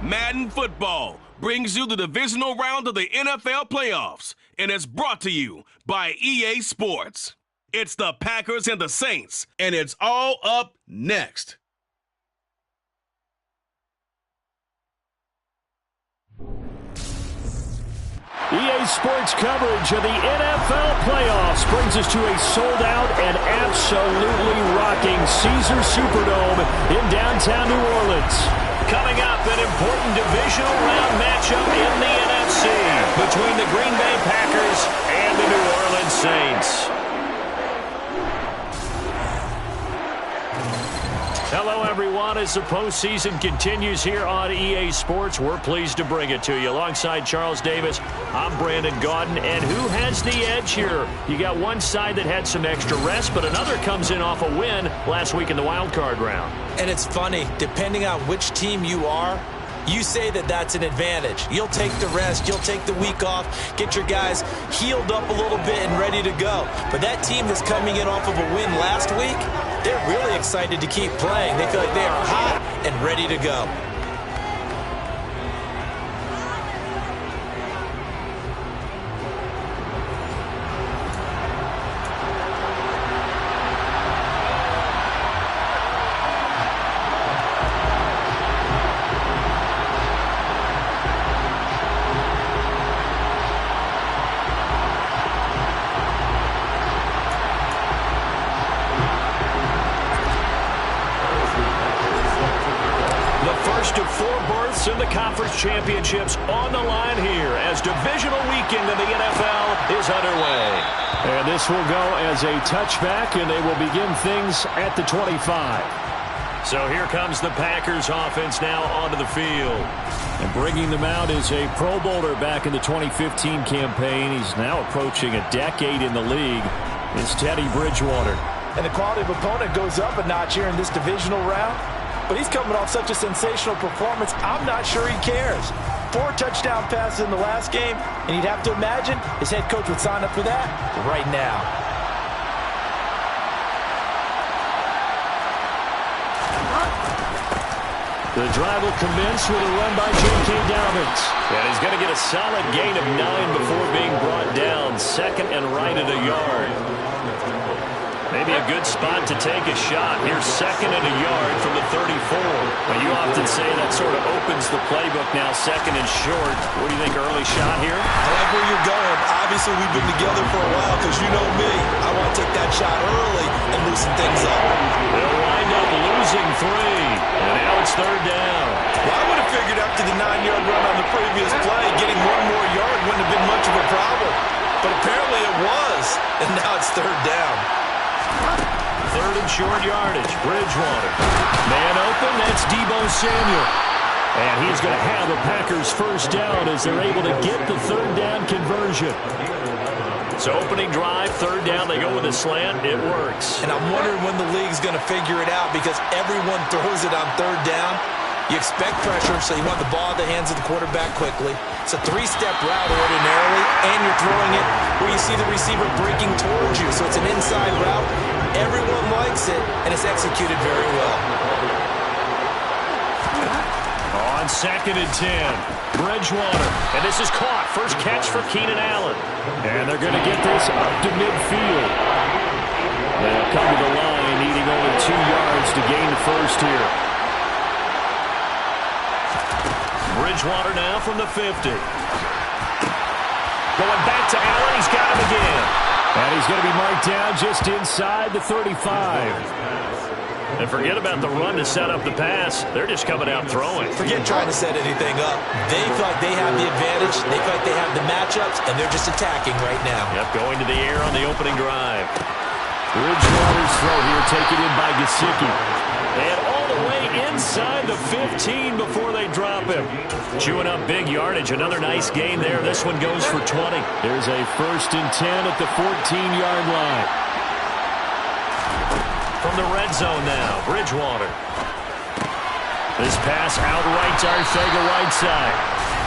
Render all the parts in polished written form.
Madden Football brings you the divisional round of the NFL playoffs, and it's brought to you by EA Sports. It's the Packers and the Saints, and it's all up next. EA Sports coverage of the NFL playoffs brings us to a sold-out and absolutely rocking Caesars Superdome in downtown New Orleans. Coming up, an important divisional round matchup in the NFC between the Green Bay Packers and the New Orleans Saints. Hello, everyone. As the postseason continues here on EA Sports, we're pleased to bring it to you. Alongside Charles Davis, I'm Brandon Gaudin. And who has the edge here? You got one side that had some extra rest, but another comes in off a win last week in the wild card round. And it's funny, depending on which team you are, you say that that's an advantage. You'll take the rest, you'll take the week off, get your guys healed up a little bit and ready to go. But that team that's coming in off of a win last week, they're really excited to keep playing. They feel like they are hot and ready to go. In the conference championships on the line here as divisional weekend in the NFL is underway. And this will go as a touchback, and they will begin things at the 25. So here comes the Packers offense now onto the field. And bringing them out is a Pro Bowler back in the 2015 campaign. He's now approaching a decade in the league. It's Teddy Bridgewater. And the quality of opponent goes up a notch here in this divisional round. But he's coming off such a sensational performance, I'm not sure he cares. 4 touchdown passes in the last game, and you'd have to imagine his head coach would sign up for that right now. The drive will commence with a run by J.K. Dobbins. And he's going to get a solid gain of 9 before being brought down. Second and right at a yard. Maybe a good spot to take a shot. Here's second and a yard from the 34. Well, you often say that sort of opens the playbook now, second and short. What do you think, early shot here? I like where you're going. Obviously, we've been together for a while because you know me. I want to take that shot early and loosen things up. They'll wind up losing 3. And now it's third down. Well, I would have figured after the 9-yard run on the previous play, getting 1 more yard wouldn't have been much of a problem. But apparently it was. And now it's third down. Third and short yardage. Bridgewater. Man open. That's Deebo Samuel. And he's going to have the Packers first down as they're able to get the third down conversion. So opening drive, third down. They go with a slant. It works. And I'm wondering when the league's going to figure it out because everyone throws it on third down. You expect pressure, so you want the ball in the hands of the quarterback quickly. It's a 3-step route ordinarily, and you're throwing it where you see the receiver breaking towards you. So it's an inside route. Everyone likes it, and it's executed very well. On second and 10, Bridgewater. And this is caught. First catch for Keenan Allen. And they're going to get this up to midfield. They'll come to the line, needing only 2 yards to gain the first here. Bridgewater now from the 50. Going back to Allen. He's got him again. And he's going to be marked down just inside the 35. And forget about the run to set up the pass. They're just coming out throwing. Forget trying to set anything up. They feel like they have the advantage. They feel like they have the matchups, and they're just attacking right now. Yep, going to the air on the opening drive. Bridgewater's throw here taken in by Gesicki. And all the way inside the 15 before they drop him. Chewing up big yardage. Another nice gain there. This one goes for 20. There's a first and 10 at the 14-yard line. From the red zone now, Bridgewater. This pass outright to Arcega-Whiteside.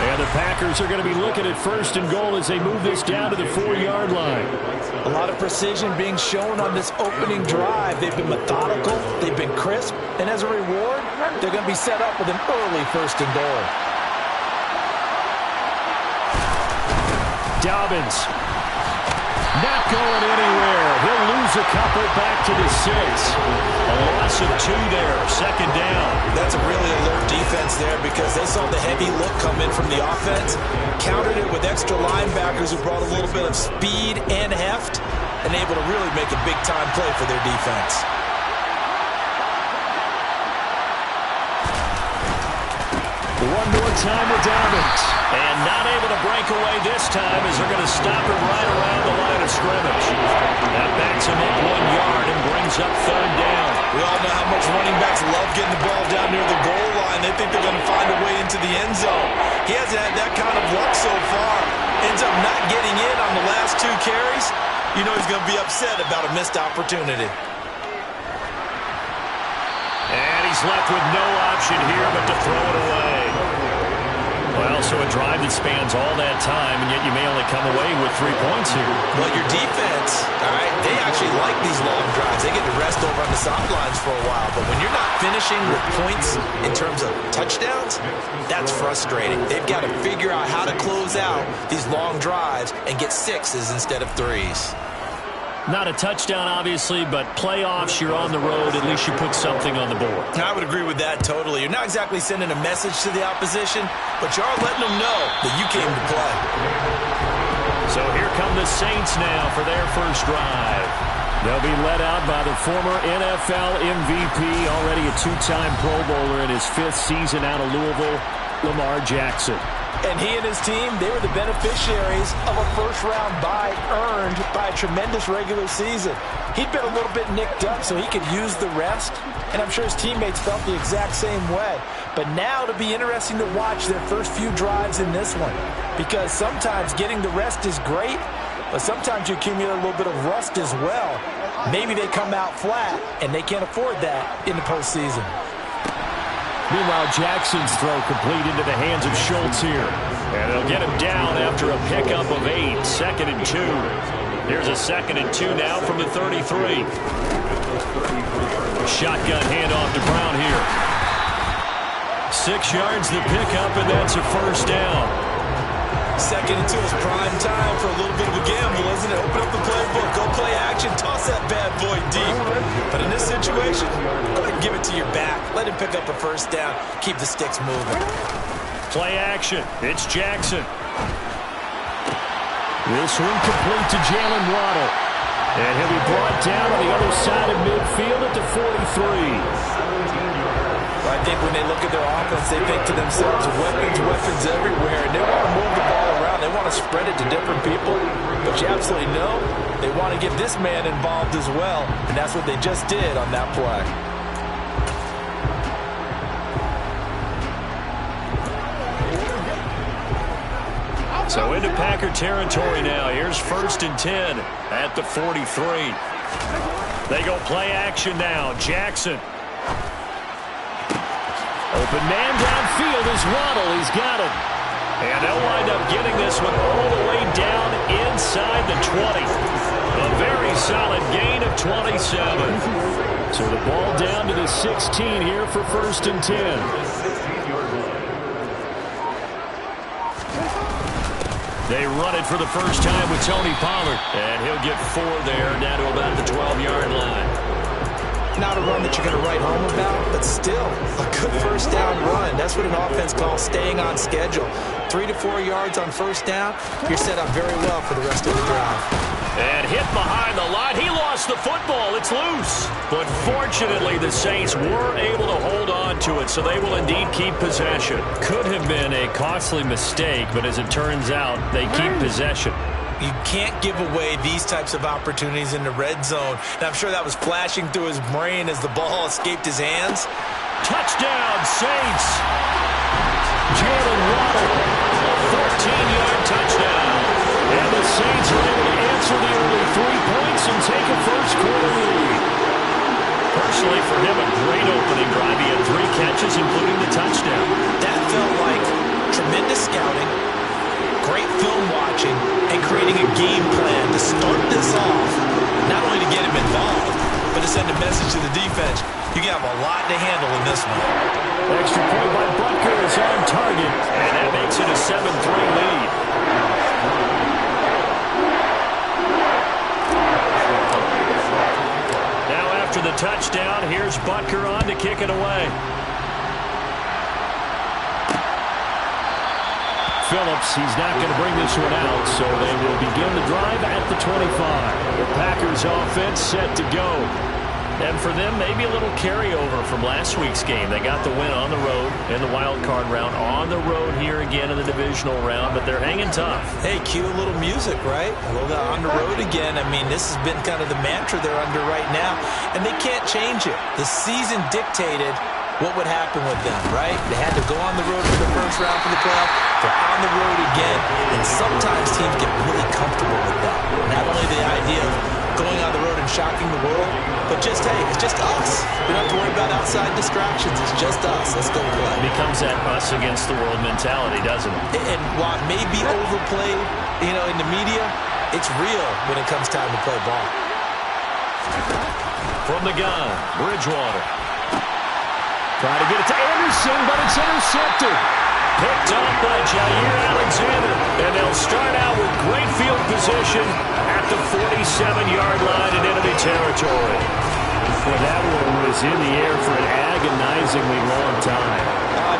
And the Packers are going to be looking at first and goal as they move this down to the 4-yard line. A lot of precision being shown on this opening drive. They've been methodical, they've been crisp, and as a reward, they're going to be set up with an early first and goal. Dobbins. Not going anywhere. He'll lose a couple back to the 6. A loss of 2 there. Second down. That's a really alert defense there because they saw the heavy look come in from the offense, countered it with extra linebackers who brought a little bit of speed and heft, and able to really make a big-time play for their defense. One more time with Dobbins. And not able to break away this time as they're going to stop it right around the line of scrimmage. That backs him up 1 yard and brings up third down. We all know how much running backs love getting the ball down near the goal line. They think they're going to find a way into the end zone. He hasn't had that kind of luck so far. Ends up not getting in on the last 2 carries. You know he's going to be upset about a missed opportunity. And he's left with no option here but to throw it away. Well, so a drive that spans all that time, and yet you may only come away with 3 points here. Well, your defense, all right, they actually like these long drives. They get to rest over on the sidelines for a while. But when you're not finishing with points in terms of touchdowns, that's frustrating. They've got to figure out how to close out these long drives and get 6s instead of 3s. Not a touchdown, obviously, but playoffs, you're on the road. At least you put something on the board. I would agree with that totally. You're not exactly sending a message to the opposition, but you are letting them know that you came to play. So here come the Saints now for their first drive. They'll be led out by the former NFL MVP, already a 2-time Pro Bowler in his 5th season out of Louisville, Lamar Jackson. And he and his team, they were the beneficiaries of a first-round bye earned by a tremendous regular season. He'd been a little bit nicked up so he could use the rest, and I'm sure his teammates felt the exact same way. But now it'll be interesting to watch their first few drives in this one, because sometimes getting the rest is great, but sometimes you accumulate a little bit of rust as well. Maybe they come out flat, and they can't afford that in the postseason. Meanwhile, Jackson's throw complete into the hands of Schultz here. And they'll get him down after a pickup of 8. 2nd and 2. Here's a 2nd and 2 now from the 33. Shotgun handoff to Brown here. 6 yards the pickup, and that's a first down. 2nd and 2 is prime time for a little bit of a gamble, isn't it? Open up the playbook, go play action, toss that bad boy deep. But in this situation, go ahead and give it to your back. Let him pick up a first down. Keep the sticks moving. Play action. It's Jackson. This one complete to Jalen Waddle. And he'll be brought down on the other side of midfield at the 43. I think when they look at their offense, they think to themselves, weapons everywhere, and they want to move the ball around. They want to spread it to different people, but you absolutely know they want to get this man involved as well, and that's what they just did on that play. So into Packer territory now. Here's 1st and 10 at the 43. They go play action now. Jackson. Open man downfield is Waddle. He's got it. And they'll wind up getting this one all the way down inside the 20. A very solid gain of 27. So the ball down to the 16 here for 1st and 10. They run it for the first time with Tony Pollard. And he'll get 4 there, down to about the 12-yard line. Not a run that you're going to write home about, but still a good first down run. That's what an offense calls staying on schedule. 3 to 4 yards on first down, you're set up very well for the rest of the drive. And hit behind the line. He lost the football. It's loose. But fortunately, the Saints were able to hold on to it, so they will indeed keep possession. Could have been a costly mistake, but as it turns out, they keep possession. You can't give away these types of opportunities in the red zone. And I'm sure that was flashing through his brain as the ball escaped his hands. Touchdown, Saints. Jalen Waddle, 14-yard touchdown. And the Saints are able to answer the early 3 points and take a first-quarter lead. Personally, for him, a great opening drive. He had 3 catches, including the touchdown. That felt like tremendous scouting, great film watching, and creating a game plan to start this off, not only to get him involved, but to send a message to the defense. You have a lot to handle in this one. Extra point by Butker is on target, and that makes it a 7-3 lead. touchdown. Here's Butker on to kick it away. Phillips, he's not going to bring this one out, so they will begin the drive at the 25. The Packers offense set to go. And for them, maybe a little carryover from last week's game. They got the win on the road in the wild card round, on the road here again in the divisional round, but they're hanging tough. Hey, cue a little music, right? A little on the road again. I mean, this has been kind of the mantra they're under right now, and they can't change it. The season dictated what would happen with them, right? They had to go on the road for the first round for the playoff. They're on the road again, and sometimes teams get really comfortable with that. Not only the idea of going on the road and shocking the world, but just, hey, it's just us. We don't have to worry about outside distractions. It's just us. Let's go play. It becomes that us against the world mentality, doesn't it? And while it may be overplayed, in the media, it's real when it comes time to play ball. From the gun, Bridgewater. Trying to get it to Anderson, but it's intercepted. Picked off by Jair Alexander. And they'll start out with great field position at the 47-yard line in enemy territory. Well, that one was in the air for an agonizingly long time.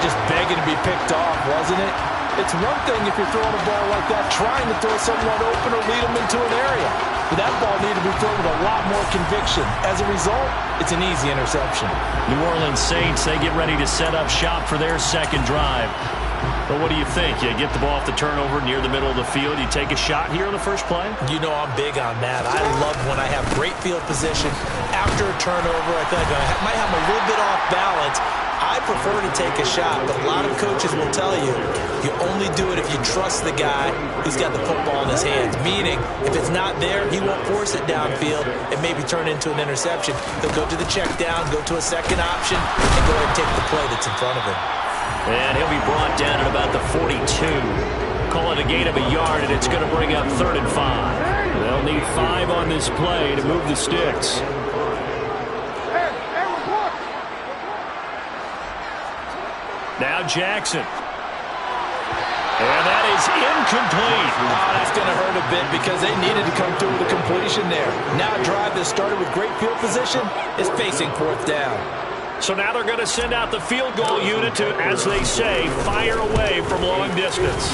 Just begging to be picked off, wasn't it? It's one thing if you're throwing a ball like that, trying to throw someone open or lead them into an area. But that ball needed to be thrown with a lot more conviction. As a result, it's an easy interception. New Orleans Saints, they get ready to set up shop for their second drive. But what do you think? You get the ball off the turnover near the middle of the field. You take a shot here on the first play? You know I'm big on that. I love when I have great field position. After a turnover, I feel like I might have a little bit off balance. I prefer to take a shot, but a lot of coaches will tell you, you only do it if you trust the guy who's got the football in his hands. Meaning, if it's not there, he won't force it downfield and maybe turn into an interception. He'll go to the check down, go to a second option, and go ahead and take the play that's in front of him. And he'll be brought down at about the 42. Call it a gain of a yard, and it's going to bring up 3rd and 5. They'll need 5 on this play to move the sticks. Now Jackson. And that is incomplete. Oh, that's going to hurt a bit because they needed to come through with a completion there. Now a drive that started with great field position is facing 4th down. So now they're going to send out the field goal unit to, as they say, fire away from long distance.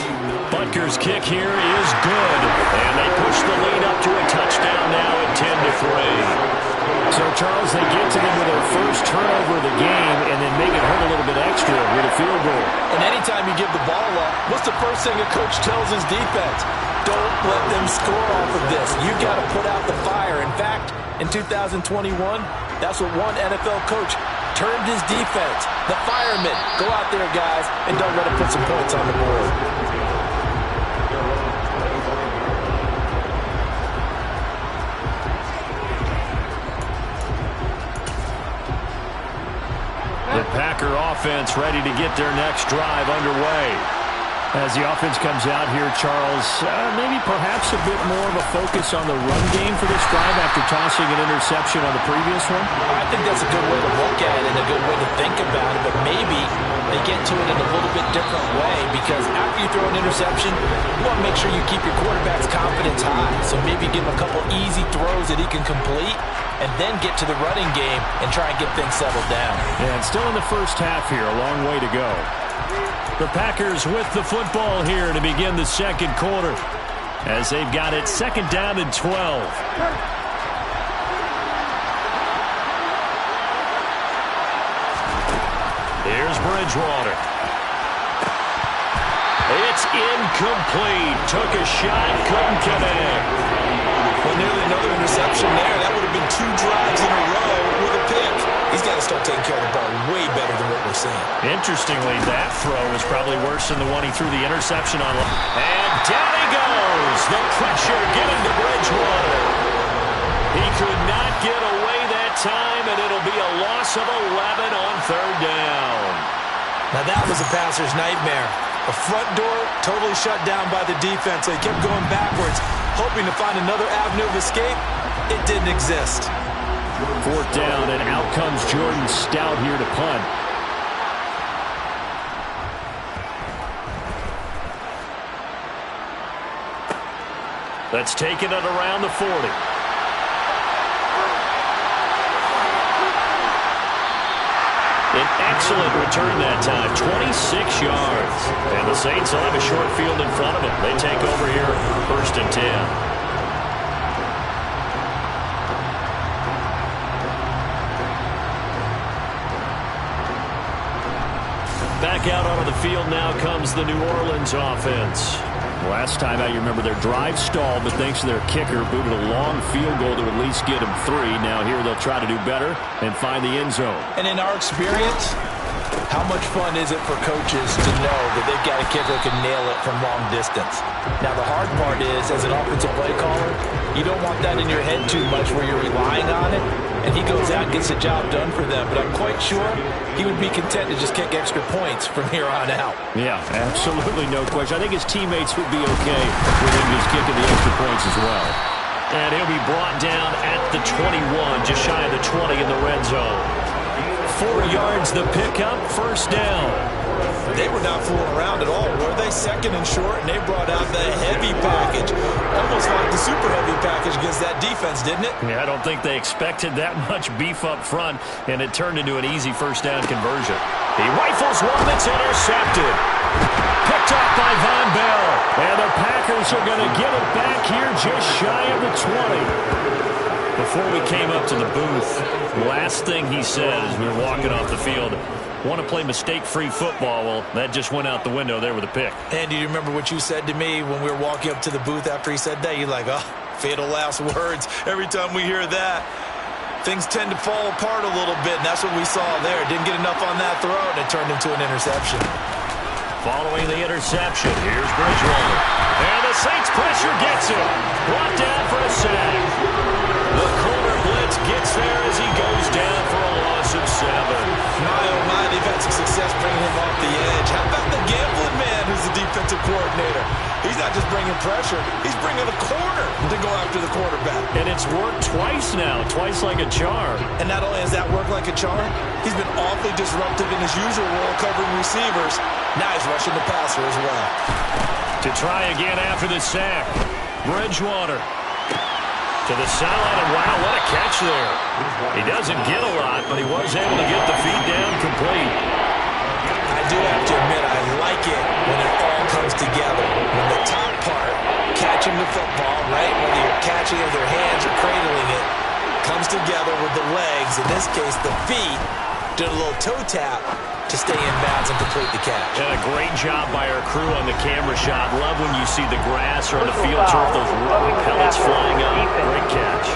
Butker's kick here is good. And they push the lead up to a touchdown now at 10-3. So, Charles, they get to them with their first turnover of the game and then make it hurt a little bit extra with a field goal. And anytime you give the ball up, what's the first thing a coach tells his defense? Don't let them score off of this. You've got to put out the fire. In fact, in 2021, that's what one NFL coach termed his defense. The firemen. Go out there, guys, and don't let them put some points on the board. The Packer offense ready to get their next drive underway. As the offense comes out here, Charles, maybe perhaps a bit more of a focus on the run game for this drive after tossing an interception on the previous one? I think that's a good way to look at it and a good way to think about it, but maybe they get to it in a little bit different way because after you throw an interception, you want to make sure you keep your quarterback's confidence high. So maybe give him a couple easy throws that he can complete and then get to the running game and try and get things settled down. And still in the first half here, a long way to go. The Packers with the football here to begin the second quarter as they've got it 2nd down and 12. Here's Bridgewater. It's incomplete. Took a shot, couldn't connect. Well, nearly another interception there. That would have been 2 drives in a row with a pick. He's got to start taking care of the ball way better than what we're seeing. Interestingly, that throw was probably worse than the one he threw the interception on. And down he goes. The pressure getting to Bridgewater. He could not get away that time, and it'll be a loss of 11 on 3rd down. Now that was a passer's nightmare. A front door totally shut down by the defense. They kept going backwards, hoping to find another avenue of escape. It didn't exist. 4th down, and out comes Jordan Stout here to punt. Let's take it at around the 40. An excellent return that time, 26 yards. And the Saints will have a short field in front of them. They take over here, 1st and 10. Back out onto the field now comes the New Orleans offense. Last time out, you remember their drive stalled, but thanks to their kicker, booted a long field goal to at least get them 3. Now here they'll try to do better and find the end zone. And in our experience, how much fun is it for coaches to know that they've got a kicker who can nail it from long distance? Now the hard part is, as an offensive play caller, you don't want that in your head too much where you're relying on it, and he goes out and gets the job done for them. But I'm quite sure he would be content to just kick extra points from here on out. Yeah, absolutely no question. I think his teammates would be okay with him just kicking the extra points as well. And he'll be brought down at the 21, just shy of the 20 in the red zone. 4 yards the pickup, 1st down. They were not fooling around at all, were they? 2nd and short, and they brought out the heavy package. Almost like the super heavy package against that defense, didn't it? Yeah, I don't think they expected that much beef up front, and it turned into an easy 1st down conversion. He rifles one that's intercepted. Picked off by Von Bell. And the Packers are going to get it back here just shy of the 20. Before we came up to the booth, last thing he said as we were walking off the field, want to play mistake-free football. Well, that just went out the window there with a pick. And do you remember what you said to me when we were walking up to the booth after he said that? You're like, oh, fatal last words. Every time we hear that, things tend to fall apart a little bit, and that's what we saw there. Didn't get enough on that throw, and it turned into an interception. Following the interception, here's Bridgewater. And the Saints pressure gets him. Brought down for a sack. The corner blitz gets there as he goes down for a loss of 7. My, oh my, they've had some success bringing him off the edge. How about the gambling man who's the defensive coordinator? He's not just bringing pressure, he's bringing a corner to go after the quarterback. And it's worked twice now, twice like a charm. And not only has that worked like a charm, he's been awfully disruptive in his usual role covering receivers. Now he's rushing the passer as well. To try again after the sack. Bridgewater to the sideline, and wow, what a catch there. He doesn't get a lot, but he was able to get the feed down complete. I do have to admit, I like it when it all comes together. When the top part, catching the football, right, whether you're catching it with your hands or cradling it, comes together with the legs, in this case the feet, did a little toe tap to stay in bounds and complete the catch. And a great job by our crew on the camera shot. Love when you see the grass or the field turf, those rubber pellets flying up. Great catch.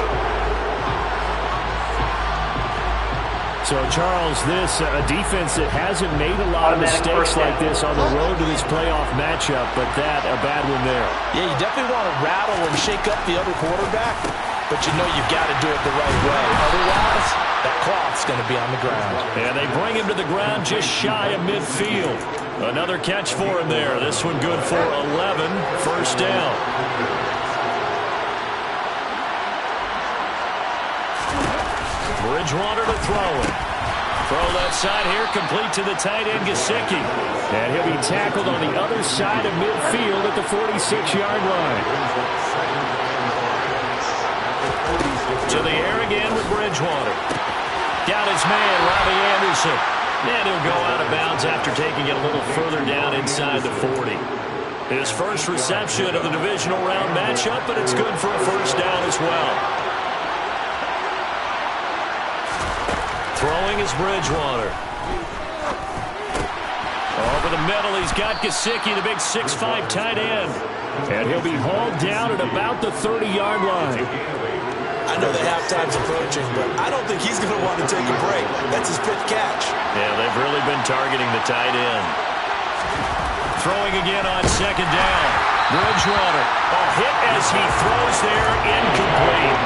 So, Charles, this a defense that hasn't made a lot of mistakes like this on the road to this playoff matchup, but that, a bad one there. Yeah, you definitely want to rattle and shake up the other quarterback, but you know you've got to do it the right way. Otherwise, that cloth's going to be on the ground. And they bring him to the ground just shy of midfield. Another catch for him there. This one good for 11, 1st down. Bridgewater to throw it. Throw left side here, complete to the tight end, Gesicki. And he'll be tackled on the other side of midfield at the 46-yard line. To the air again with Bridgewater. Got his man, Robbie Anderson. And he'll go out of bounds after taking it a little further down inside the 40. His first reception of the divisional round matchup, but it's good for a 1st down as well. Throwing is Bridgewater. Over the middle, he's got Gesicki, the big 6'5" tight end. And he'll be hauled down at about the 30-yard line. I know the halftime's approaching, but I don't think he's going to want to take a break. That's his fifth catch. Yeah, they've really been targeting the tight end. Throwing again on 2nd down. Bridgewater. A hit as he throws there, incomplete.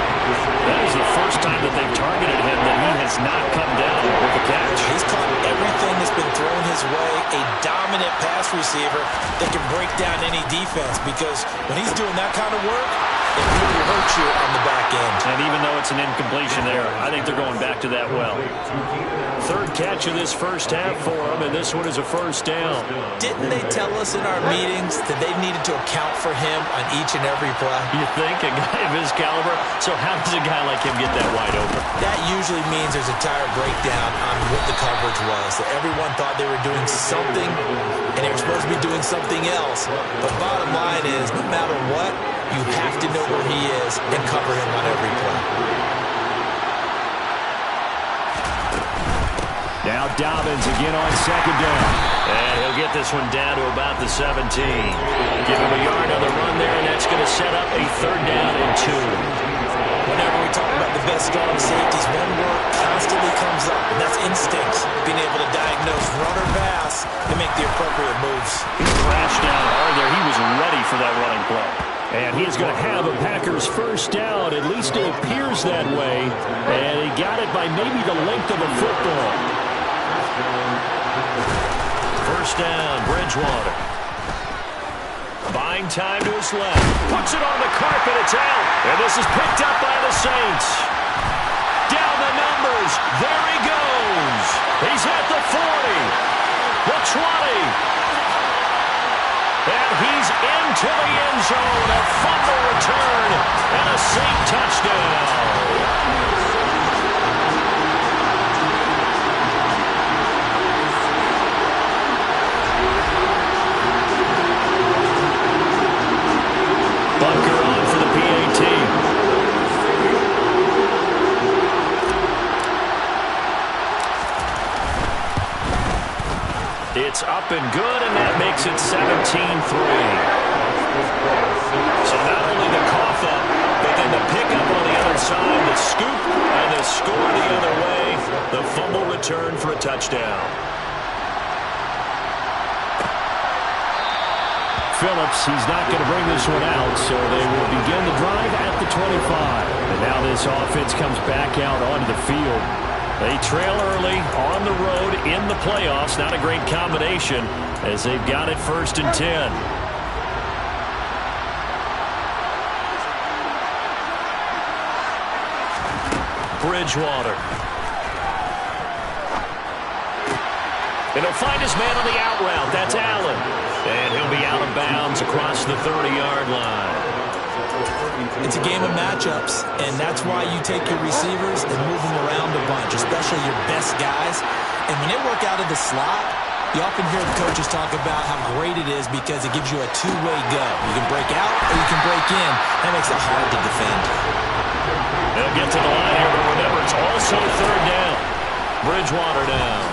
That is the first time that they've targeted him that he has not come down with the catch. He's caught everything that's been thrown his way. A dominant pass receiver that can break down any defense, because when he's doing that kind of work, it really hurts you on the back end. And even though it's an incompletion there, I think they're going back to that well. Third catch of this first half for them, and this one is a first down. Didn't they tell us in our meetings that they needed to account for him on each and every play? You think? A guy of his caliber? So how does a guy like him get that wide open? That usually means there's a entire breakdown on what the coverage was. That everyone thought they were doing something, and they were supposed to be doing something else. But bottom line is, no matter what, you have to know where he is and cover him on every play. Now Dobbins again on second down. And he'll get this one down to about the 17. Give him a yard on the run there, and that's going to set up a third down and 2. Whenever we talk about the best strong safeties, one word constantly comes up, and that's instincts. Being able to diagnose run or pass and make the appropriate moves. He crashed down hard there. He was ready for that running play. And he's going to have a Packers first down. At least it appears that way. And he got it by maybe the length of a football. First down, Bridgewater. Buying time to his left. Puts it on the carpet. It's out. And this is picked up by the Saints. Down the numbers. There he goes. He's at the 40. The 20. And he's into the end zone. A fumble return and a Saint touchdown. Bunker on for the PAT. It's up and good, and that makes it 17-3. So not only the cough up, but then the pickup on the other side, the scoop, and the score the other way. The fumble return for a touchdown. Phillips, he's not going to bring this one out, so they will begin the drive at the 25. And now this offense comes back out onto the field. They trail early on the road in the playoffs. Not a great combination as they've got it 1st and 10. Bridgewater. And he'll find his man on the out route. That's Allen. And he'll be out of bounds across the 30-yard line. It's a game of matchups, and that's why you take your receivers and move them around a bunch, especially your best guys. And when they work out of the slot, you often hear the coaches talk about how great it is because it gives you a two-way go. You can break out or you can break in. That makes it hard to defend. They'll get to the line here, but remember, it's also third down. Bridgewater down.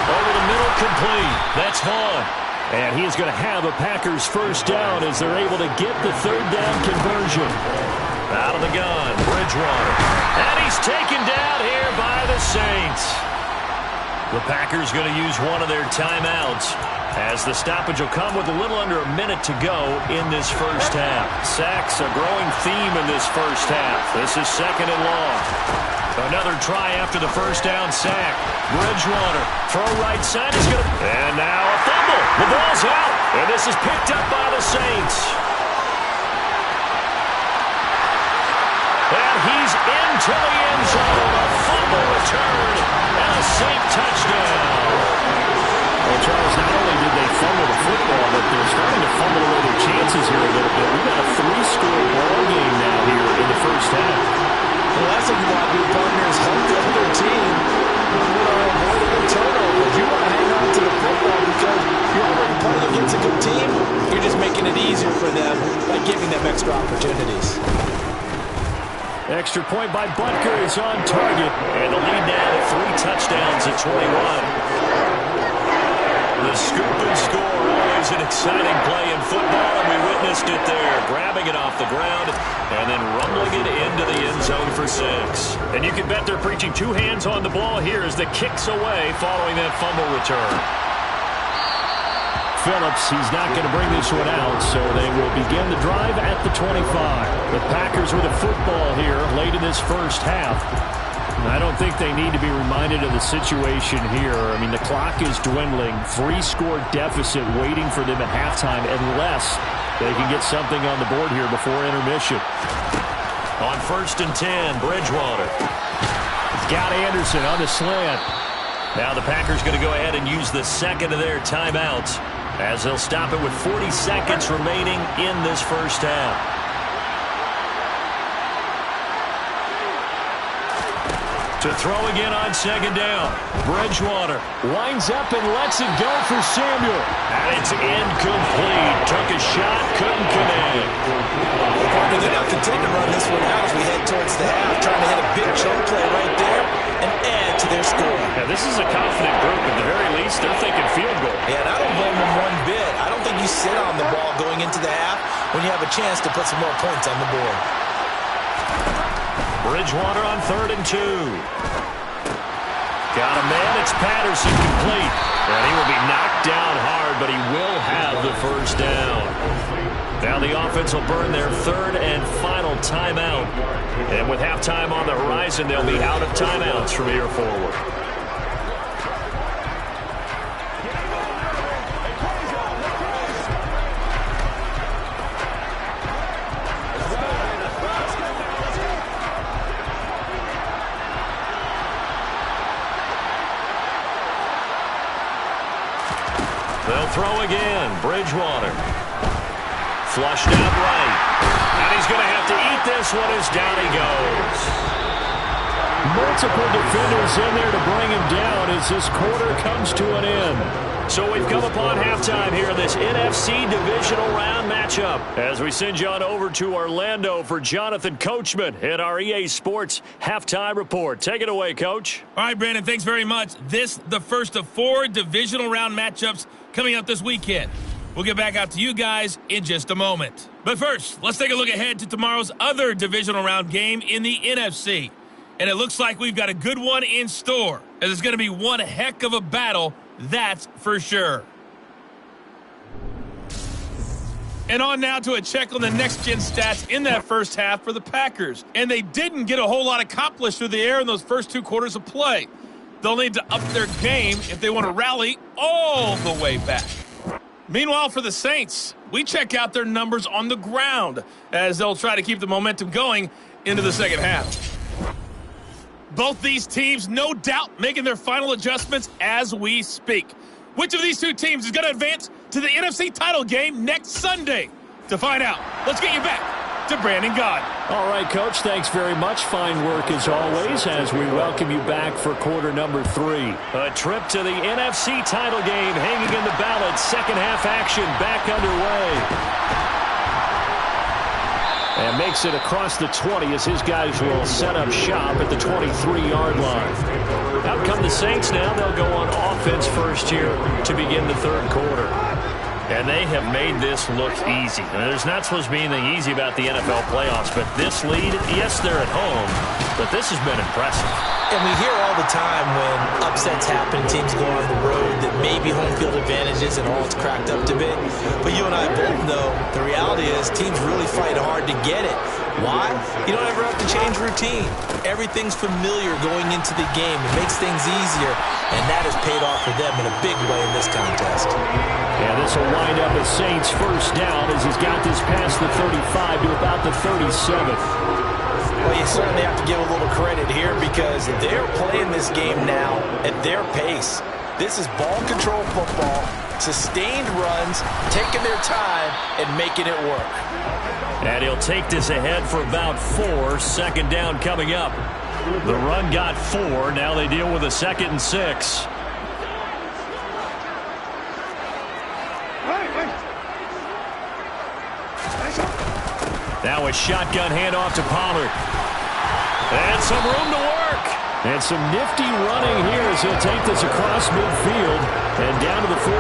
Over the middle, complete. That's Vaughn. And he is going to have a Packers first down as they're able to get the third down conversion. Out of the gun, Bridgewater. And he's taken down here by the Saints. The Packers going to use one of their timeouts as the stoppage will come with a little under a minute to go in this first half. Sacks a growing theme in this first half. This is 2nd and long. Another try after the first down sack. Bridgewater, throw right side. He's going to... And now a fumble. The ball's out. And this is picked up by the Saints. And he's into the end zone. A fumble return. And a Saint touchdown. Well, Charles, not only did they fumble the football, but they're starting to fumble away their chances here a little bit. We've got a 3-score ball game now here in the first half. Well, that's what you want to do, partners. Help the other team avoid the turnovers. You want to hang on to the football because you're already playing against a good team. You're just making it easier for them by giving them extra opportunities. Extra point by Butker is on target. And the lead now to 3 touchdowns at 21. The scoop and score, always an exciting play in football, and we witnessed it there. Grabbing it off the ground and then rumbling it into the end zone for 6. And you can bet they're preaching 2 hands on the ball here as the kick's away following that fumble return. Phillips, he's not going to bring this one out, so they will begin the drive at the 25. The Packers with a football here late in this first half. I don't think they need to be reminded of the situation here. I mean, the clock is dwindling. 3-score deficit waiting for them at halftime unless They can get something on the board here before intermission. On 1st and 10, Bridgewater. He's got Anderson on the slant. Now the Packers going to go ahead and use the second of their timeouts as they'll stop it with 40 seconds remaining in this first half. To throw again on 2nd down. Bridgewater winds up and lets it go for Samuel. And it's incomplete. Took a shot, couldn't connect. Partner, they're not content to run this one out as we head towards the half, trying to hit a big chunk play right there and add to their score. Yeah, this is a confident group. At the very least, they're thinking field goal. Yeah, and I don't blame them one bit. I don't think you sit on the ball going into the half when you have a chance to put some more points on the board. Bridgewater on 3rd and 2. Got a man. It's Patterson complete. And he will be knocked down hard, but he will have the first down. Now the offense will burn their 3rd and final timeout. And with halftime on the horizon, they'll be out of timeouts from here forward. They'll throw again. Bridgewater. Flushed out right. And he's going to have to eat this one as down he goes. Multiple defenders in there to bring him down as this quarter comes to an end. So we've come upon halftime here in this NFC Divisional Round matchup as we send you on over to Orlando for Jonathan Coachman at our EA Sports Halftime Report. Take it away, Coach. All right, Brandon, thanks very much. This the first of 4 Divisional Round matchups coming up this weekend. We'll get back out to you guys in just a moment. But first, let's take a look ahead to tomorrow's other Divisional Round game in the NFC. And it looks like we've got a good one in store, as it's going to be one heck of a battle, that's for sure. And on now to a check on the next-gen stats in that first half for the Packers. And they didn't get a whole lot accomplished through the air in those first 2 quarters of play. They'll need to up their game if they want to rally all the way back. Meanwhile, for the Saints, we check out their numbers on the ground as they'll try to keep the momentum going into the second half. Both these teams, no doubt, making their final adjustments as we speak. Which of these 2 teams is going to advance to the NFC title game next Sunday? To find out, let's get you back to Brandon Gaudin. All right, Coach, thanks very much. Fine work as always as we welcome you back for quarter number 3. A trip to the NFC title game hanging in the balance. Second half action back underway. And makes it across the 20 as his guys will set up shop at the 23-yard line. Out come the Saints now. They'll go on offense first here to begin the 3rd quarter. And they have made this look easy. And there's not supposed to be anything easy about the NFL playoffs, but this lead, yes, they're at home, but this has been impressive. And we hear all the time when upsets happen, teams go on the road, that maybe home field advantages and all it's cracked up to be. But you and I both know the reality is teams really fight hard to get it. Why? You don't ever have to change routine. Everything's familiar going into the game. It makes things easier, and that has paid off for them in a big way in this contest. And this will wind up a Saints first down as he's got this past the 35 to about the 37. Well, you certainly have to give a little credit here because they're playing this game now at their pace. This is ball control football, sustained runs, taking their time, and making it work. And he'll take this ahead for about 4. Second down coming up. The run got 4. Now they deal with a 2nd and 6. Now a shotgun handoff to Pollard. And some room to work. And some nifty running here as he'll take this across midfield and down to the 47.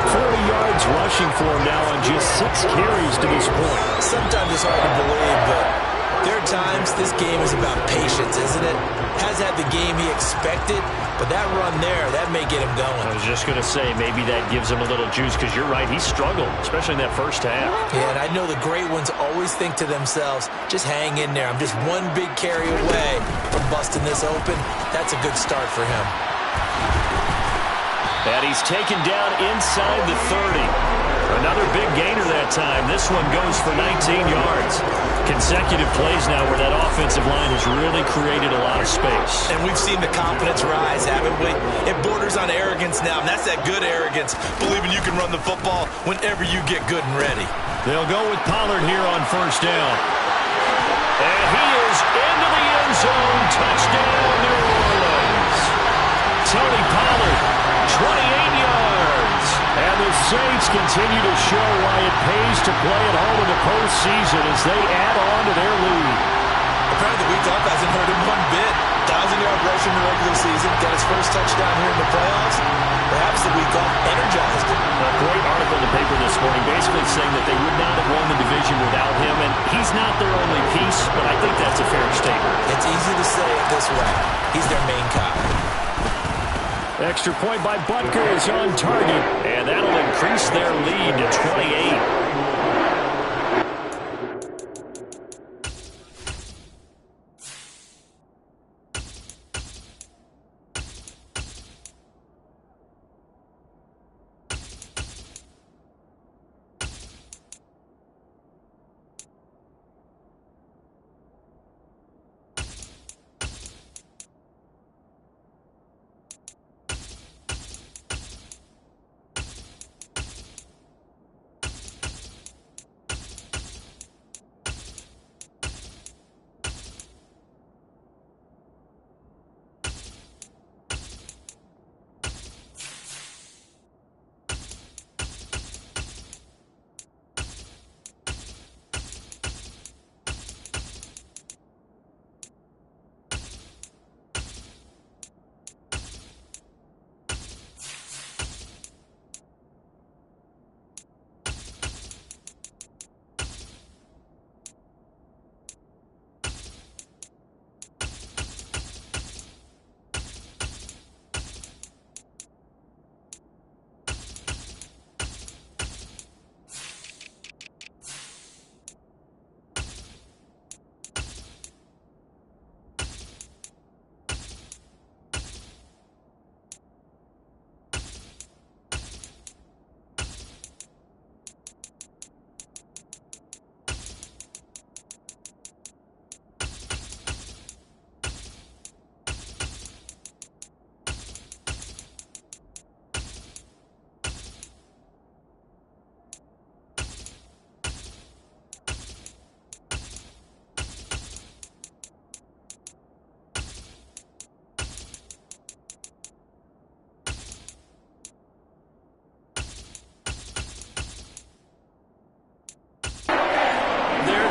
40 yards rushing for him now on just 6 carries to this point. Sometimes it's hard to believe, but there are times this game is about patience, isn't it? Has had the game he expected, but that run there, that may get him going. I was just going to say, maybe that gives him a little juice because you're right, he struggled, especially in that first half. Yeah, and I know the great ones always think to themselves, just hang in there. I'm just one big carry away from busting this open. That's a good start for him. And he's taken down inside the 30. Another big gainer that that time. This one goes for 19 yards. Consecutive plays now where that offensive line has really created a lot of space. And we've seen the confidence rise, haven't we? It borders on arrogance now, and that's that good arrogance, believing you can run the football whenever you get good and ready. They'll go with Pollard here on first down. And he is into the end zone. Touchdown, New Orleans. Tony Pollard, 28 yards. And the Saints continue to show why it pays to play at home in the postseason as they add on to their lead. Apparently the week off hasn't hurt him one bit. 1,000-yard rush in the regular season, got his first touchdown here in the playoffs. Perhaps the week off energized him. A great article in the paper this morning basically saying that they would not have won the division without him, and he's not their only piece, but I think that's a fair statement. It's easy to say it this way. He's their main guy. Extra point by Butker is on target, and that'll increase their lead to 28.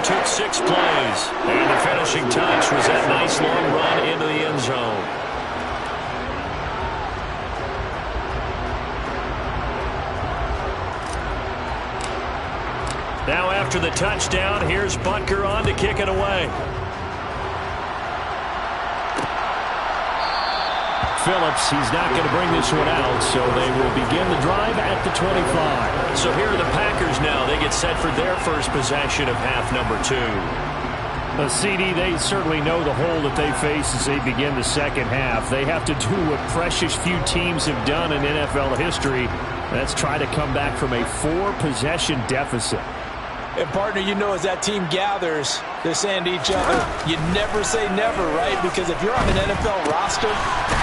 Took 6 plays, and the finishing touch was that nice long run into the end zone. Now after the touchdown, here's Butker on to kick it away. Phillips, he's not going to bring this one out, so they will begin the drive at the 25. So here are the Packers now. They get set for their first possession of half number 2. CD, they certainly know the hole that they face as they begin the second half. They have to do what precious few teams have done in NFL history. That's try to come back from a 4-possession deficit. And, partner, you know as that team gathers, they're saying to each other, you never say never, right? Because if you're on an NFL roster,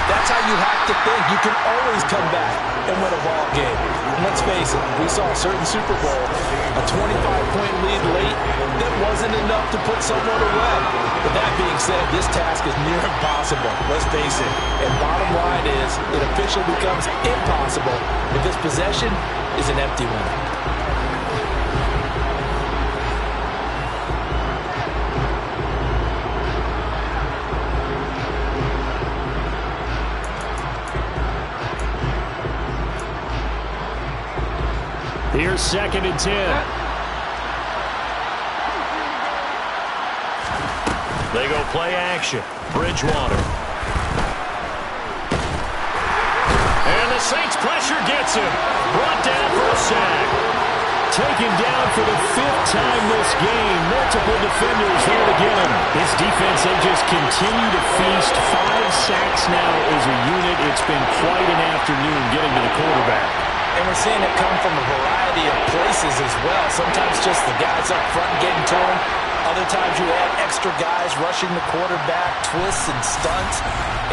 that's how you have to think. You can always come back and win a ball game. And let's face it, we saw a certain Super Bowl, a 25-point lead late, that wasn't enough to put someone away. But that being said, this task is near impossible. Let's face it. And bottom line is, it officially becomes impossible if this possession is an empty one. Here's 2nd and 10. They go play action. Bridgewater. And the Saints pressure gets him. Brought down for a sack. Taken down for the 5th time this game. Multiple defenders there to get him. This defense, they just continue to feast. 5 sacks now as a unit. It's been quite an afternoon getting to the quarterback. And we're seeing it come from a variety of places as well. Sometimes just the guys up front getting to him. Other times you add extra guys rushing the quarterback, twists and stunts.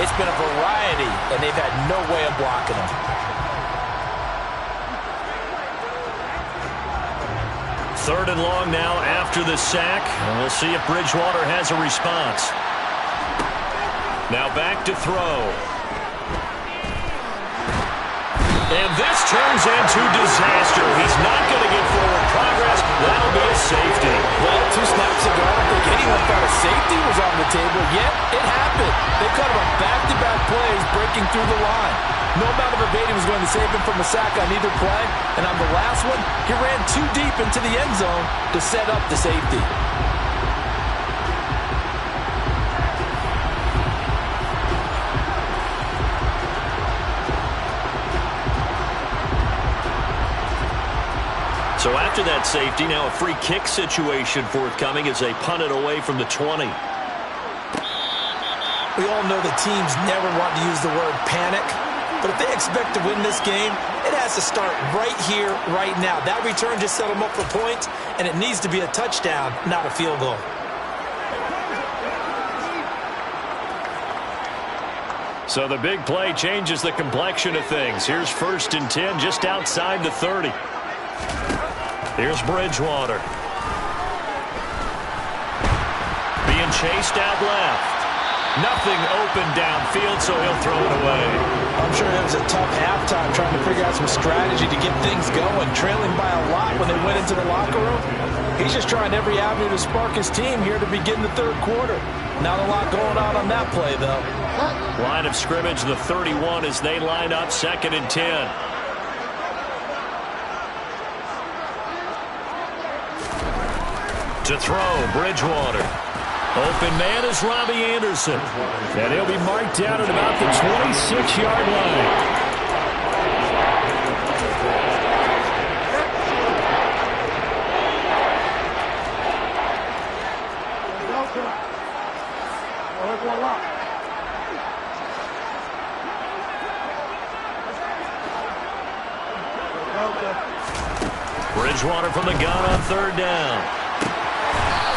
It's been a variety, and they've had no way of blocking him. Third and long now after the sack. And we'll see if Bridgewater has a response. Now back to throw. And this turns into disaster. He's not going to get forward progress. That'll be a safety. Well, 2 snaps ago, I don't think anyone thought a safety was on the table, yet it happened. They cut him on back-to-back plays, breaking through the line. No amount of evading was going to save him from a sack on either play. And on the last one, he ran too deep into the end zone to set up the safety. So after that safety, now a free kick situation forthcoming as they punt it away from the 20. We all know the teams never want to use the word panic, but if they expect to win this game, it has to start right here, right now. That return just set them up for points, and it needs to be a touchdown, not a field goal. So the big play changes the complexion of things. Here's 1st and 10 just outside the 30. Here's Bridgewater. Being chased out left. Nothing open downfield, so he'll throw it away. I'm sure it was a tough halftime trying to figure out some strategy to get things going, trailing by a lot when they went into the locker room. He's just trying every avenue to spark his team here to begin the 3rd quarter. Not a lot going on that play, though. Line of scrimmage, the 31 as they line up 2nd and 10. To throw, Bridgewater. Open man is Robbie Anderson. And he'll be marked down at about the 26-yard line. Bridgewater from the gun on 3rd down.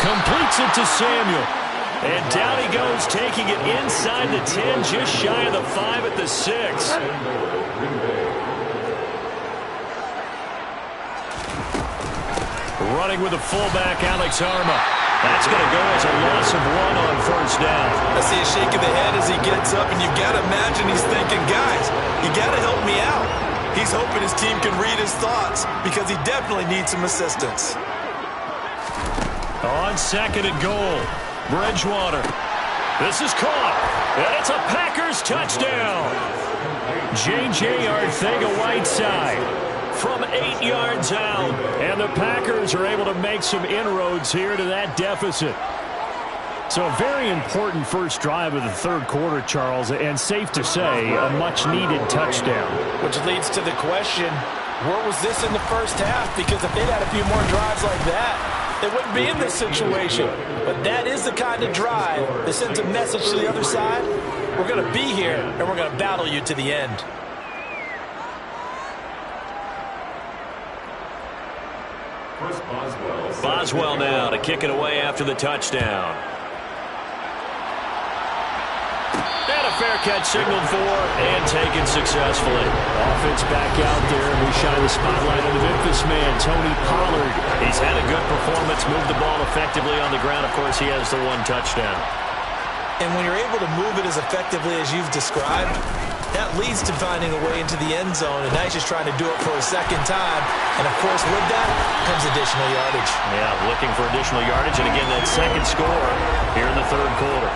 Completes it to Samuel. And down he goes, taking it inside the 10, just shy of the 5 at the 6. Running with the fullback, Alex Arma. That's going to go as a loss of 1 on 1st down. I see a shake of the head as he gets up, and you've got to imagine he's thinking, guys, you got to help me out. He's hoping his team can read his thoughts because he definitely needs some assistance. On 2nd and goal, Bridgewater. This is caught, and it's a Packers touchdown. J.J. Arcega-Whiteside from 8 yards out, and the Packers are able to make some inroads here to that deficit. So a very important first drive of the 3rd quarter, Charles, and safe to say, a much-needed touchdown. Which leads to the question, where was this in the first half? Because if they'd had a few more drives like that, they wouldn't be in this situation. But that is the kind of drive that sends a message to the other side. We're going to be here, and we're going to battle you to the end. Boswell now to kick it away after the touchdown. And a fair catch signaled for and taken successfully. Offense back out there, and we shine the spotlight on the Memphis man, Tony Pollard. He's had a good performance, moved the ball effectively on the ground. Of course, he has the 1 touchdown. And when you're able to move it as effectively as you've described, that leads to finding a way into the end zone, and now he's just trying to do it for a 2nd time. And, of course, with that comes additional yardage. Yeah, looking for additional yardage, and again, that 2nd score here in the 3rd quarter.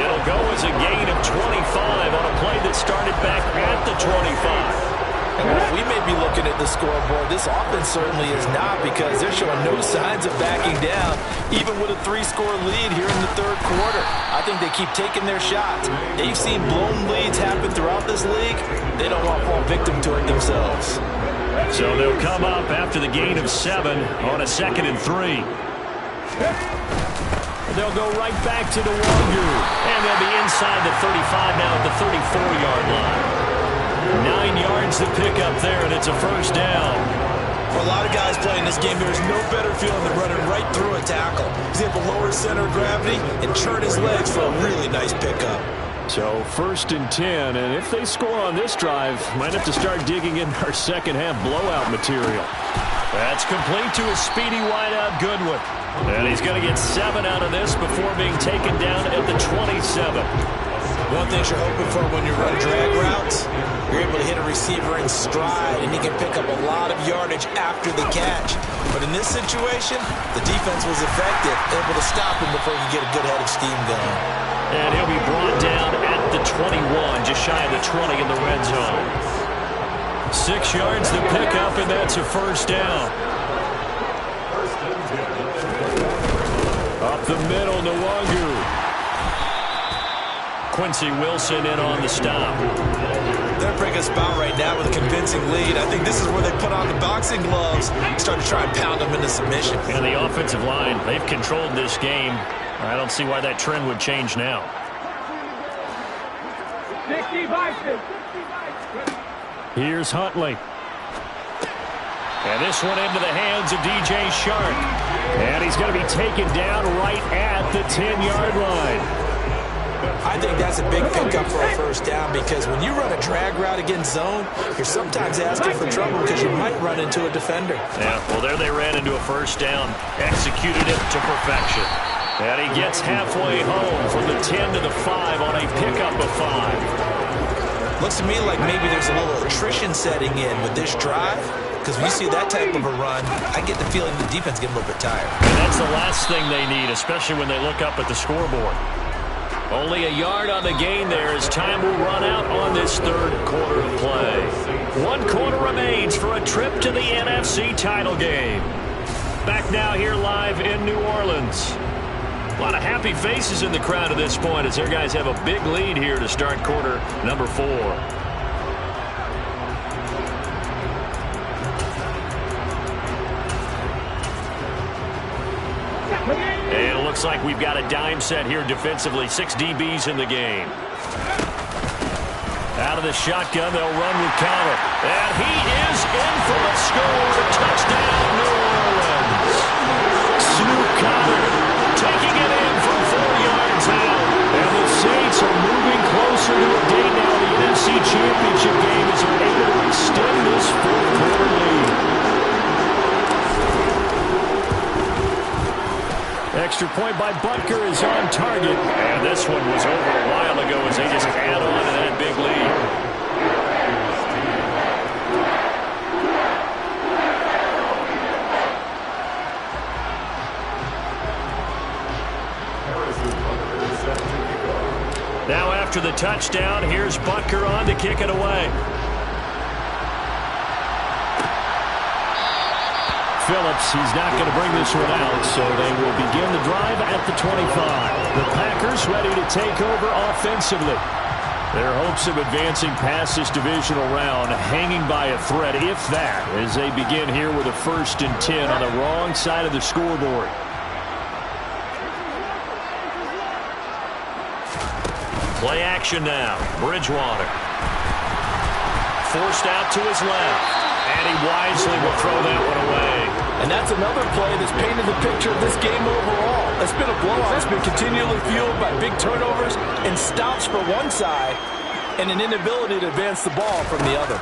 It'll go as a gain of 25 on a play that started back at the 25. And while we may be looking at the scoreboard, this offense certainly is not, because they're showing no signs of backing down, even with a 3-score lead here in the 3rd quarter. I think they keep taking their shots. They've seen blown leads happen throughout this league. They don't want to fall victim to it themselves. So they'll come up after the gain of 7 on a 2nd and 3. They'll go right back to the Wangu, and they'll be inside the 35 now at the 34-yard line. 9 yards to pick up there, and it's a first down. For a lot of guys playing this game, there's no better feeling than running right through a tackle. He's able to lower his center of gravity and turn his legs for a really nice pickup. So 1st and 10, and if they score on this drive, might have to start digging in our second half blowout material. That's complete to a speedy wideout Goodwin. And he's going to get 7 out of this before being taken down at the 27. One thing you're hoping for when you run drag routes, you're able to hit a receiver in stride, and he can pick up a lot of yardage after the catch. But in this situation, the defense was effective, able to stop him before he could get a good head of steam going. And he'll be brought down at the 21, just shy of the 20 in the red zone. 6 yards to pick up, and that's a first down. Up the middle, Nwangu. Quincy Wilson in on the stop. They're breaking a spot right now with a convincing lead. I think this is where they put on the boxing gloves and start to try and pound them into submission. And the offensive line, they've controlled this game. I don't see why that trend would change now. Here's Huntley. And this one into the hands of DJ Shark. And he's going to be taken down right at the 10-yard line. I think that's a big pickup for a first down because when you run a drag route against zone, you're sometimes asking for trouble because you might run into a defender. Yeah, well, there they ran into a first down, executed it to perfection. And he gets halfway home from the 10 to the 5 on a pickup of 5. Looks to me like maybe there's a little attrition setting in with this drive because when you see that type of a run, I get the feeling the defense getting a little bit tired. And that's the last thing they need, especially when they look up at the scoreboard. Only a yard on the gain there as time will run out on this third quarter of play. 1 quarter remains for a trip to the NFC title game. Back now here live in New Orleans. A lot of happy faces in the crowd at this point as their guys have a big lead here to start quarter number 4. And it looks like we've got a dime set here defensively. 6 DBs in the game. Out of the shotgun, they'll run with Connor. And he is in for the score. Touchdown, New Orleans. Snoop Connor taking it in from 4 yards out. And the Saints are moving closer to a day now. The NFC Championship game is able to extend this 4th quarter lead. Extra point by Butker is on target. And this one was over a while ago as they just add on to that big lead. Now after the touchdown, here's Butker on to kick it away. Phillips, he's not going to bring this one out, so they will begin the drive at the 25. The Packers ready to take over offensively. Their hopes of advancing past this divisional round hanging by a thread, if that, as they begin here with a 1st and 10 on the wrong side of the scoreboard. Play action now. Bridgewater. Forced out to his left. And he wisely will throw that one away. And that's another play that's painted the picture of this game overall. It's been a blowout. It's been continually fueled by big turnovers and stops for one side and an inability to advance the ball from the other.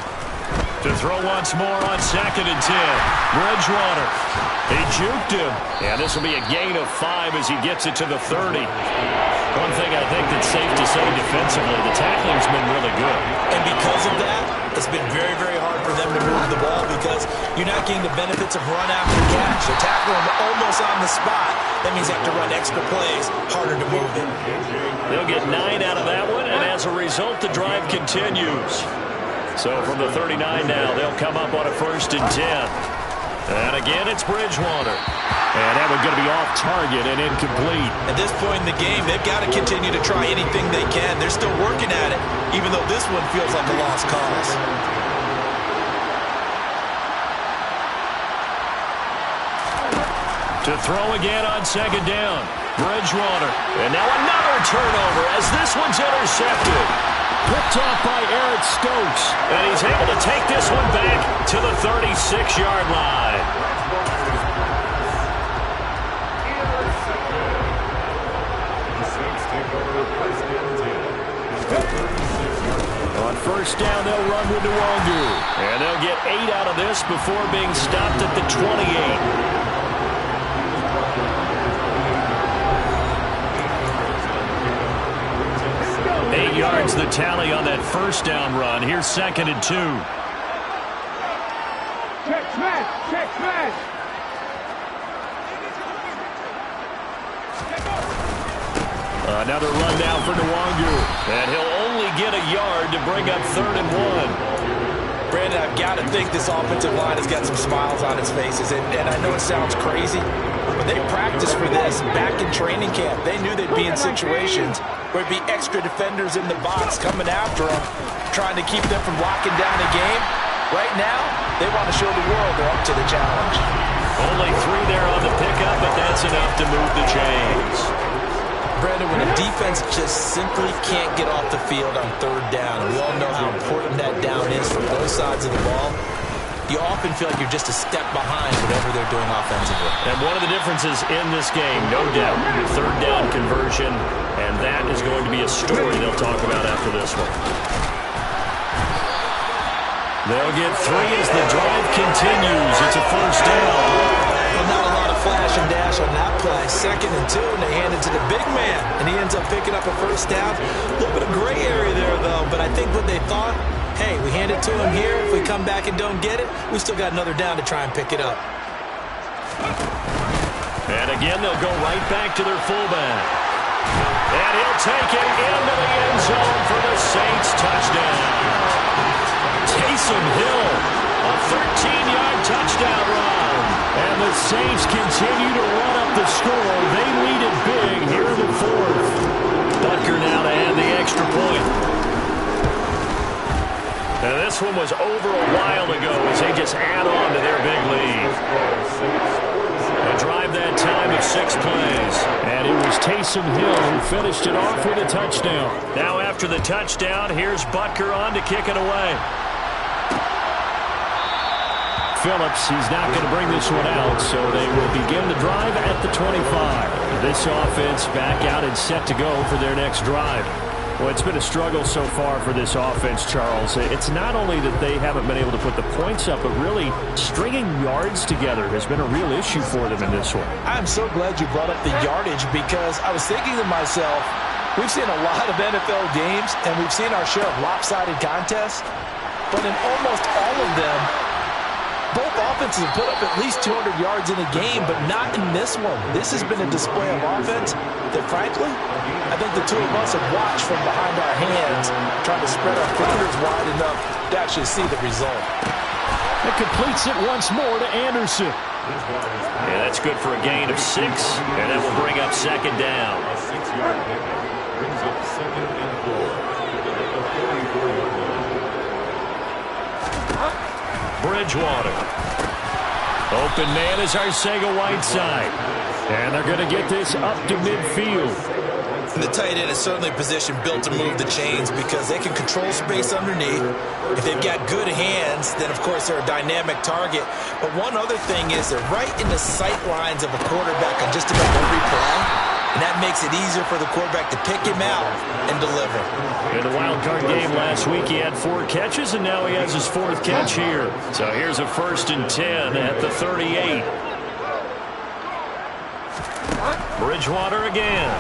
To throw once more on 2nd and 10. Bridgewater. He juked him. And this will be a gain of 5 as he gets it to the 30. One thing I think that's safe to say defensively, the tackling's been really good. And because of that, it's been very, very hard for them to move the ball because you're not getting the benefits of run after catch. They're tackling them almost on the spot. That means they have to run extra plays, harder to move it. They'll get 9 out of that one, and as a result, the drive continues. So from the 39 now, they'll come up on a 1st and 10. And again, it's Bridgewater. And that one's going to be off target and incomplete. At this point in the game, they've got to continue to try anything they can. They're still working at it, even though this one feels like a lost cause. To throw again on 2nd down. Bridgewater. And now another turnover as this one's intercepted. Picked off by Eric Stokes. And he's able to take this one back to the 36-yard line. On first down, they'll run with Nwangu. And they'll get 8 out of this before being stopped at the 28. 8 yards the tally on that first down run. Here's 2nd and 2. Check smash! Check smash! Another run down for Nwangu. And he'll only get a yard to bring up 3rd and 1. Brandon, I've got to think this offensive line has got some smiles on its faces. And I know it sounds crazy, but they practiced for this back in training camp. They knew they'd be in situations where it'd be extra defenders in the box coming after them, trying to keep them from locking down the game. Right now, they want to show the world they're up to the challenge. Only 3 there on the pickup, but that's enough to move the chains. Brandon, when a defense just simply can't get off the field on 3rd down, and we all know how important that down is for both sides of the ball, you often feel like you're just a step behind whatever they're doing offensively. And one of the differences in this game, no doubt, your 3rd down conversion, and that is going to be a story they'll talk about after this one. They'll get 3 as the drive continues. It's a first down. Well, not a lot of flash and dash on that play. 2nd and 2, and they hand it to the big man, and he ends up picking up a first down. A little bit of gray area there, though, but I think what they thought, hey, we hand it to him here. If we come back and don't get it, we still got another down to try and pick it up. And again, they'll go right back to their fullback. And he'll take it into the end zone for the Saints touchdown. Taysom Hill, a 13-yard touchdown run. And the Saints continue to run up the score. They lead it big here in the 4th. Butker now to add the extra point. And this one was over a while ago as they just add on to their big lead. A drive that time of 6 plays. And it was Taysom Hill who finished it off with a touchdown. Now after the touchdown, here's Butker on to kick it away. Phillips, he's not going to bring this one out, so they will begin the drive at the 25. This offense back out and set to go for their next drive. Well, it's been a struggle so far for this offense, Charles. It's not only that they haven't been able to put the points up, but really stringing yards together has been a real issue for them in this one. I'm so glad you brought up the yardage because I was thinking to myself, we've seen a lot of NFL games, and we've seen our share of lopsided contests, but in almost all of them, both offenses have put up at least 200 yards in a game, but not in this one. This has been a display of offense that, frankly, I think the two of us have watched from behind our hands, trying to spread our fingers wide enough to actually see the result. It completes it once more to Anderson. Yeah, that's good for a gain of 6, and that will bring up 2nd down. Brings up 2nd and 4. Bridgewater. Open man is Arcega-Whiteside. And they're going to get this up to midfield. And the tight end is certainly a position built to move the chains because they can control space underneath. If they've got good hands, then, of course, they're a dynamic target. But one other thing is they're right in the sight lines of a quarterback on just about every play. And that makes it easier for the quarterback to pick him out and deliver. In the wild card game last week, he had 4 catches, and now he has his 4th catch here. So here's a 1st and 10 at the 38. Bridgewater again.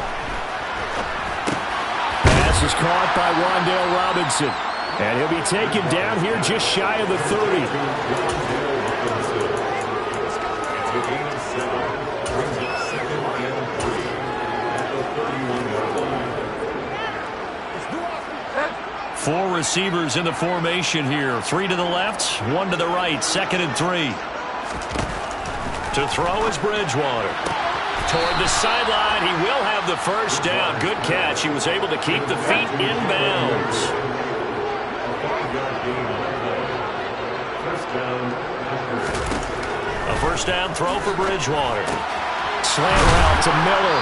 Pass is caught by Wan'Dale Robinson. And he'll be taken down here just shy of the 30. Four receivers in the formation here. 3 to the left, 1 to the right. 2nd and 3. To throw is Bridgewater. Toward the sideline, he will have the first down. Good catch. He was able to keep the feet in bounds. A first down throw for Bridgewater. Slant route to Miller.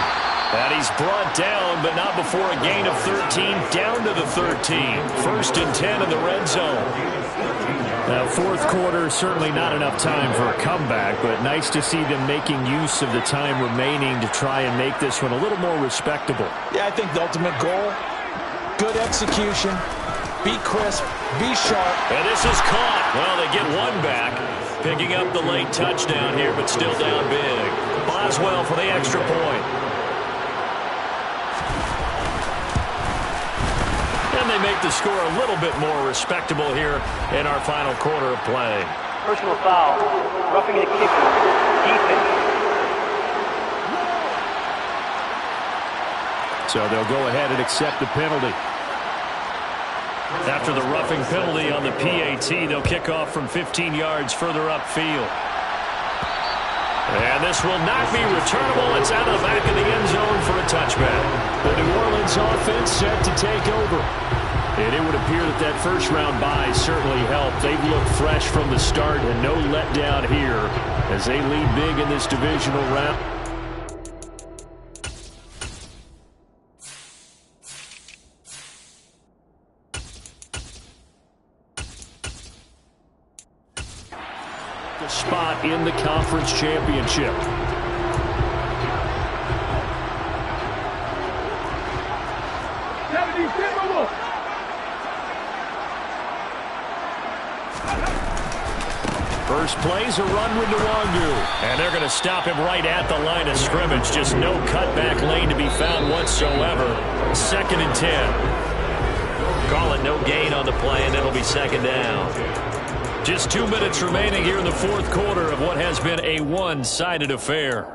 And he's brought down, but not before a gain of 13, down to the 13. 1st and 10 in the red zone. Now, fourth quarter, certainly not enough time for a comeback, but nice to see them making use of the time remaining to try and make this one a little more respectable. Yeah, I think the ultimate goal, good execution, be crisp, be sharp. And this is caught. Well, they get one back, picking up the late touchdown here, but still down big. Boswell for the extra point. And they make the score a little bit more respectable here in our final quarter of play. Personal foul, roughing the kicker, defense. So they'll go ahead and accept the penalty. After the roughing penalty on the PAT, they'll kick off from 15 yards further upfield. And this will not be returnable. It's out of the back of the end zone for a touchback. The New Orleans offense set to take over. And it would appear that that first-round bye certainly helped. They've looked fresh from the start and no letdown here as they lead big in this divisional round. The spot in the conference championship. First play's a run with Nwangu. And they're going to stop him right at the line of scrimmage. Just no cutback lane to be found whatsoever. 2nd and 10. Call it no gain on the play, and it'll be 2nd down. Just 2 minutes remaining here in the fourth quarter of what has been a one-sided affair.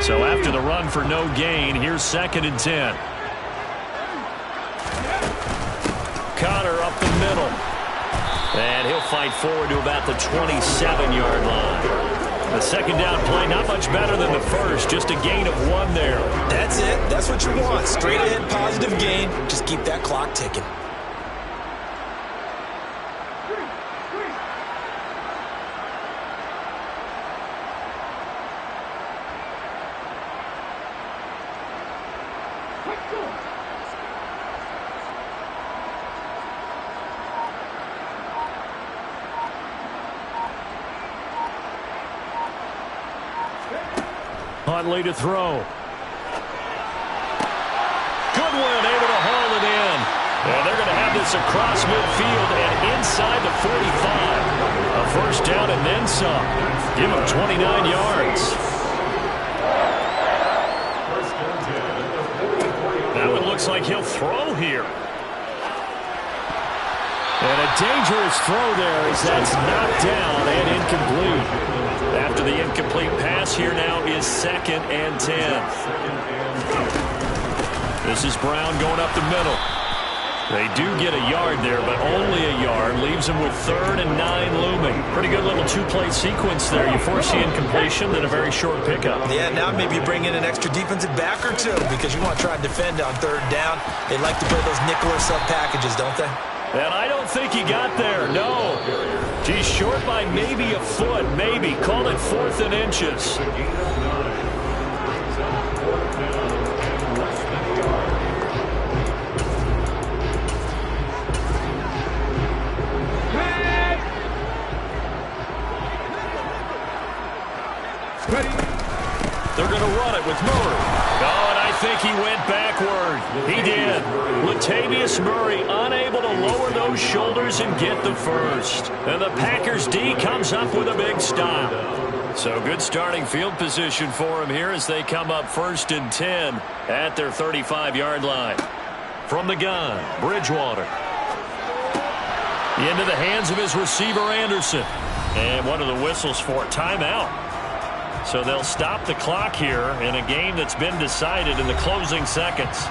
So after the run for no gain, here's 2nd and 10. Connor up the middle. And he'll fight forward to about the 27-yard line. The 2nd down play, not much better than the first, just a gain of 1 there. That's it. That's what you want. Straight ahead, positive gain. Just keep that clock ticking. Huntley to throw. Goodwin able to haul it in. And they're going to have this across midfield and inside the 45. A first down and then some. Give him 29 yards. Now it looks like he'll throw here. And a dangerous throw there as that's knocked down and incomplete. After the incomplete pass, here now is 2nd and 10. This is Brown going up the middle. They do get a yard there, but only a yard. Leaves them with 3rd and 9 looming. Pretty good little 2-play sequence there. You force the incompletion, then a very short pickup. Yeah, now maybe you bring in an extra defensive back or two because you want to try and defend on 3rd down. They like to play those nickel or sub packages, don't they? And I don't think he got there, no. He's short by maybe a foot, maybe. Call it 4th and inches. They're going to run it with Murray. Oh, and I think he went backward. He did. Latavius Murray unable to lower those shoulders and get the first. And the Packers D comes up with a big stop. So good starting field position for him here as they come up 1st and 10 at their 35-yard line. From the gun, Bridgewater. Into the hands of his receiver, Anderson. And what are the whistles for? Timeout. So they'll stop the clock here in a game that's been decided in the closing seconds.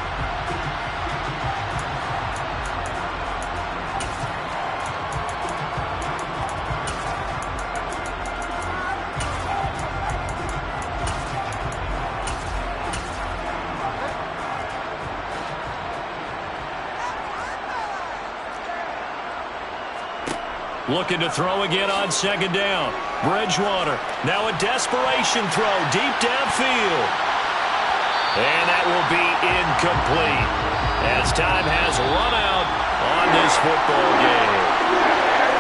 Looking to throw again on 2nd down. Bridgewater, now a desperation throw deep downfield. And that will be incomplete as time has run out on this football game.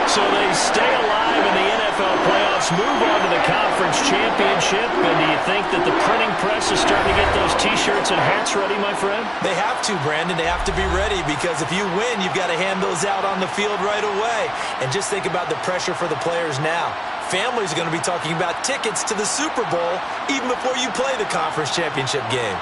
So they stay alive in the NFL playoffs, move on to the conference championship. And do you think that the printing press is starting to get those T-shirts and hats ready, my friend? They have to, Brandon. They have to be ready because if you win, you've got to hand those out on the field right away. And just think about the pressure for the players now. Families are going to be talking about tickets to the Super Bowl even before you play the conference championship game.